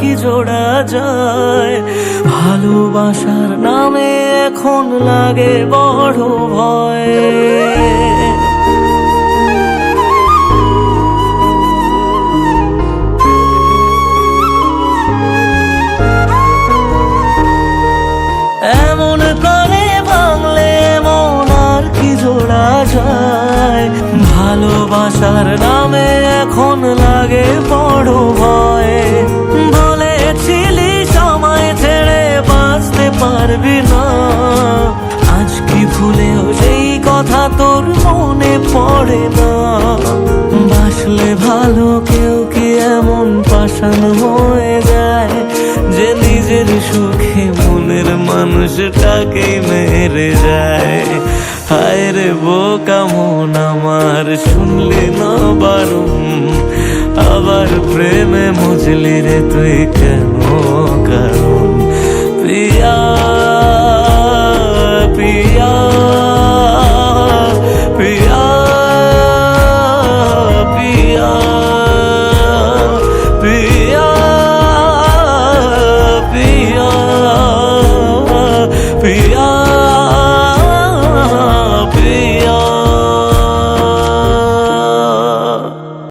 কি জোড়া যায়। ভালোবাসার নামে এখন লাগে বড় ভয়। এমন করে ভাঙলে মন আর কি জোড়া যায়। ভালোবাসার নামে এখন লাগে বড় ভয়। বলেছিলি সময় ছেড়ে বাঁচতে পারবি না, আজ কি ভুলেও সেই কথা তোর মনে পড়ে না। বাসলে ভালো কেউ কি এমন পাষাণ হয়ে যায়, যে নিজের সুখে মনের মানুষটাকেই মেরে যায়। হায় রে বোকা মন আমার, শুনলি না বারণ, আবার প্রেমে মজলি রে তুই কেন।